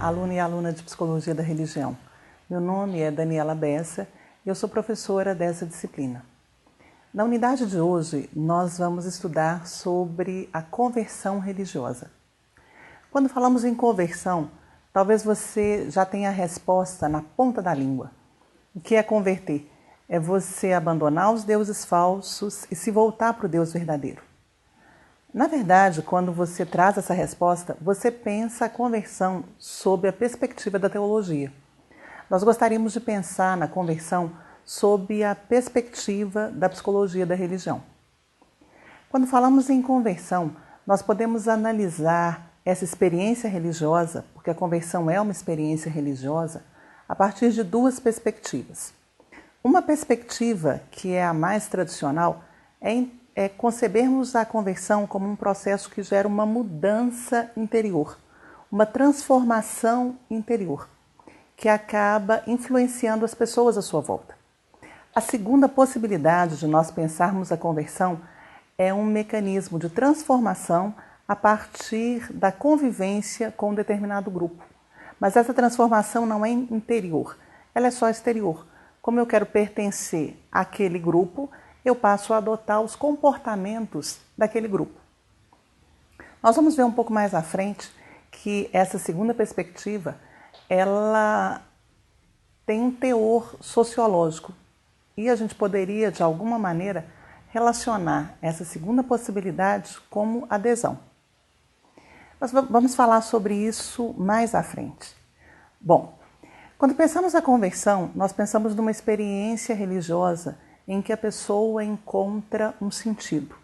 aluna e aluna de Psicologia da Religião. Meu nome é Daniela Bessa e eu sou professora dessa disciplina. Na unidade de hoje, nós vamos estudar sobre a conversão religiosa. Quando falamos em conversão, talvez você já tenha a resposta na ponta da língua. O que é converter? É você abandonar os deuses falsos e se voltar para o Deus verdadeiro. Na verdade, quando você traz essa resposta, você pensa a conversão sob a perspectiva da teologia. Nós gostaríamos de pensar na conversão sob a perspectiva da psicologia da religião. Quando falamos em conversão, nós podemos analisar essa experiência religiosa, porque a conversão é uma experiência religiosa, a partir de duas perspectivas. Uma perspectiva, que é a mais tradicional, é concebermos a conversão como um processo que gera uma mudança interior, uma transformação interior, que acaba influenciando as pessoas à sua volta. A segunda possibilidade de nós pensarmos a conversão é um mecanismo de transformação a partir da convivência com um determinado grupo. Mas essa transformação não é interior, ela é só exterior. Como eu quero pertencer àquele grupo, eu passo a adotar os comportamentos daquele grupo. Nós vamos ver um pouco mais à frente que essa segunda perspectiva, ela tem um teor sociológico e a gente poderia, de alguma maneira, relacionar essa segunda possibilidade como adesão. Nós vamos falar sobre isso mais à frente. Bom, quando pensamos na conversão, nós pensamos numa experiência religiosa em que a pessoa encontra um sentido.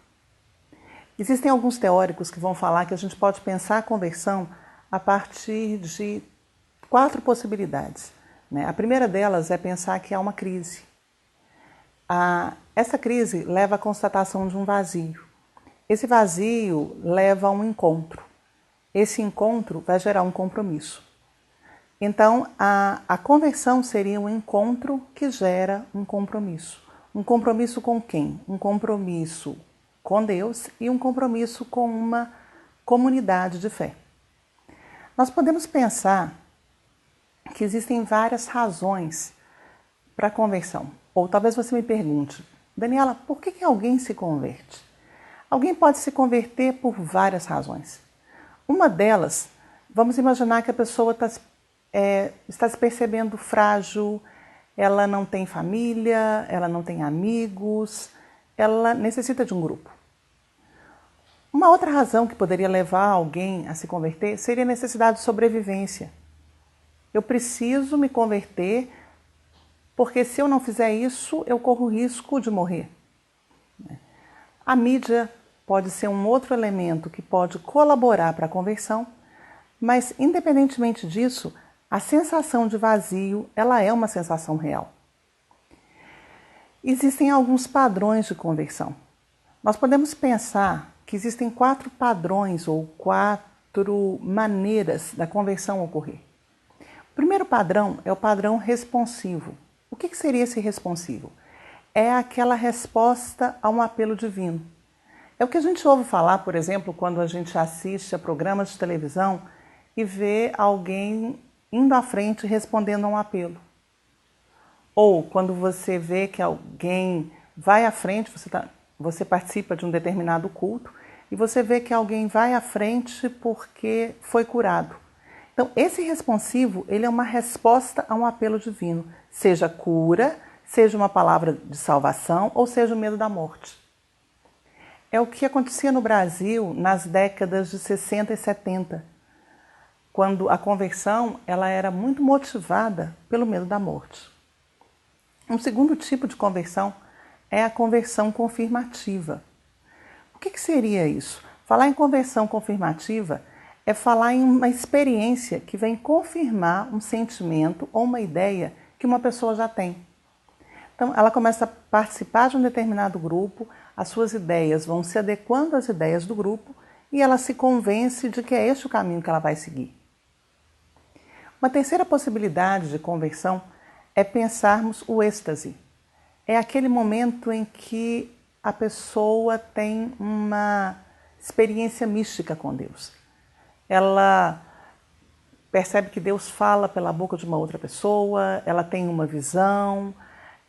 Existem alguns teóricos que vão falar que a gente pode pensar a conversão a partir de 4 possibilidades. A primeira delas é pensar que há uma crise. Essa crise leva à constatação de um vazio. Esse vazio leva a um encontro. Esse encontro vai gerar um compromisso. Então, a conversão seria um encontro que gera um compromisso. Um compromisso com quem? Um compromisso com Deus e um compromisso com uma comunidade de fé. Nós podemos pensar que existem várias razões para a conversão. Ou talvez você me pergunte, Daniela, por que alguém se converte? Alguém pode se converter por várias razões. Uma delas, vamos imaginar que a pessoa está se percebendo frágil, ela não tem família, ela não tem amigos, ela necessita de um grupo. Uma outra razão que poderia levar alguém a se converter seria a necessidade de sobrevivência. Eu preciso me converter porque se eu não fizer isso, eu corro o risco de morrer. A mídia pode ser um outro elemento que pode colaborar para a conversão, mas independentemente disso, a sensação de vazio, ela é uma sensação real. Existem alguns padrões de conversão. Nós podemos pensar que existem 4 padrões ou 4 maneiras da conversão ocorrer. O primeiro padrão é o padrão responsivo. O que seria esse responsivo? É aquela resposta a um apelo divino. É o que a gente ouve falar, por exemplo, quando a gente assiste a programas de televisão e vê alguém indo à frente respondendo a um apelo. Ou quando você vê que alguém vai à frente, você participa de um determinado culto e você vê que alguém vai à frente porque foi curado. Então, esse responsivo, ele é uma resposta a um apelo divino, seja cura, seja uma palavra de salvação ou seja o medo da morte. É o que acontecia no Brasil nas décadas de 60 e 70, quando a conversão ela era muito motivada pelo medo da morte. Um segundo tipo de conversão é a conversão confirmativa. O que seria isso? Falar em conversão confirmativa é falar em uma experiência que vem confirmar um sentimento ou uma ideia que uma pessoa já tem. Então, ela começa a participar de um determinado grupo, as suas ideias vão se adequando às ideias do grupo e ela se convence de que é este o caminho que ela vai seguir. Uma terceira possibilidade de conversão é pensarmos o êxtase. É aquele momento em que a pessoa tem uma experiência mística com Deus. Ela percebe que Deus fala pela boca de uma outra pessoa, ela tem uma visão,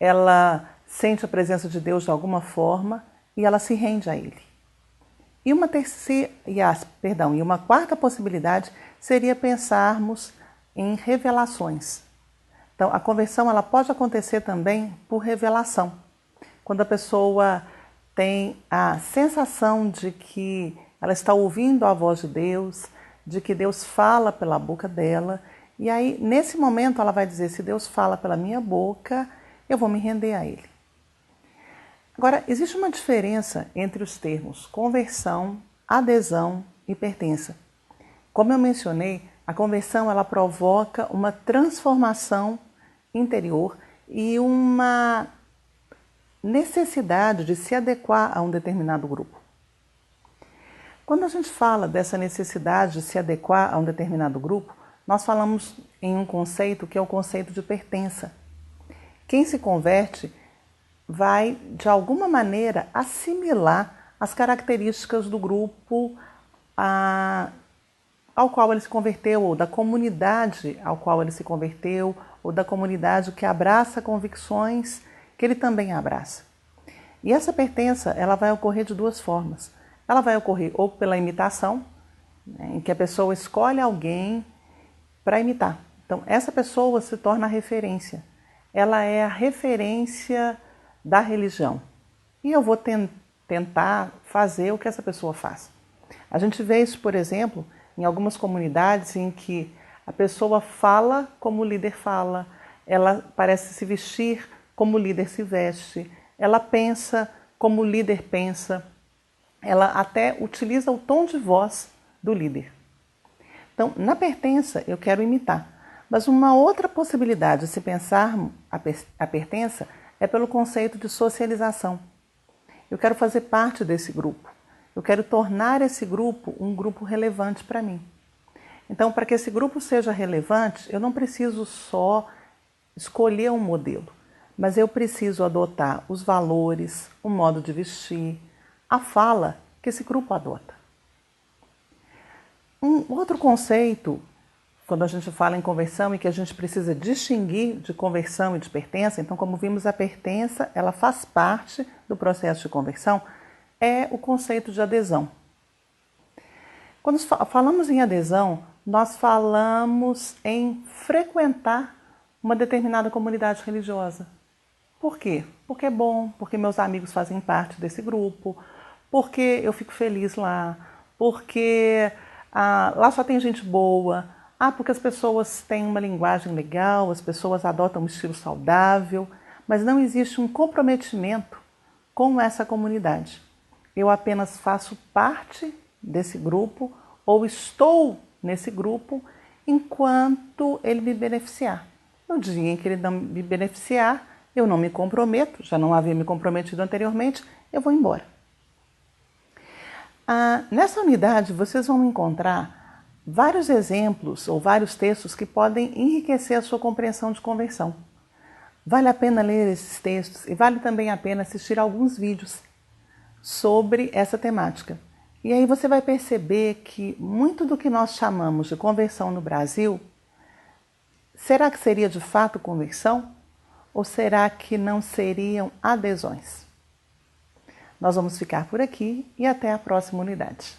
ela sente a presença de Deus de alguma forma e ela se rende a Ele. E uma quarta possibilidade seria pensarmos em revelações. Então, a conversão ela pode acontecer também por revelação. Quando a pessoa tem a sensação de que ela está ouvindo a voz de Deus, de que Deus fala pela boca dela, e aí, nesse momento, ela vai dizer, se Deus fala pela minha boca, eu vou me render a Ele. Agora, existe uma diferença entre os termos conversão, adesão e pertença. Como eu mencionei, a conversão ela provoca uma transformação interior e uma necessidade de se adequar a um determinado grupo. Quando a gente fala dessa necessidade de se adequar a um determinado grupo, nós falamos em um conceito que é o conceito de pertença. Quem se converte vai, de alguma maneira, assimilar as características do grupo ao qual ele se converteu, ou da comunidade ao qual ele se converteu, ou da comunidade que abraça convicções que ele também abraça. E essa pertença ela vai ocorrer de duas formas. Ela vai ocorrer ou pela imitação, né, em que a pessoa escolhe alguém para imitar. Então, essa pessoa se torna a referência. Ela é a referência da religião. E eu vou tentar fazer o que essa pessoa faz. A gente vê isso, por exemplo, em algumas comunidades em que a pessoa fala como o líder fala, ela parece se vestir como o líder se veste, ela pensa como o líder pensa, ela até utiliza o tom de voz do líder. Então, na pertença, eu quero imitar. Mas uma outra possibilidade de se pensar a pertença é pelo conceito de socialização. Eu quero fazer parte desse grupo. Eu quero tornar esse grupo um grupo relevante para mim. Então, para que esse grupo seja relevante, eu não preciso só escolher um modelo, mas eu preciso adotar os valores, o modo de vestir, a fala que esse grupo adota. Um outro conceito, quando a gente fala em conversão e que a gente precisa distinguir de conversão e de pertença, então, como vimos, a pertença ela faz parte do processo de conversão, é o conceito de adesão. Quando falamos em adesão, nós falamos em frequentar uma determinada comunidade religiosa. Por quê? Porque é bom, porque meus amigos fazem parte desse grupo, porque eu fico feliz lá, porque lá só tem gente boa, porque as pessoas têm uma linguagem legal, as pessoas adotam um estilo saudável, mas não existe um comprometimento com essa comunidade. Eu apenas faço parte desse grupo ou estou nesse grupo enquanto ele me beneficiar. No dia em que ele não me beneficiar, eu não me comprometo, já não havia me comprometido anteriormente, eu vou embora. Nessa unidade, vocês vão encontrar vários exemplos ou vários textos que podem enriquecer a sua compreensão de conversão. Vale a pena ler esses textos e vale também a pena assistir alguns vídeos sobre essa temática. E aí você vai perceber que muito do que nós chamamos de conversão no Brasil, será que seria de fato conversão? Ou será que não seriam adesões? Nós vamos ficar por aqui e até a próxima unidade.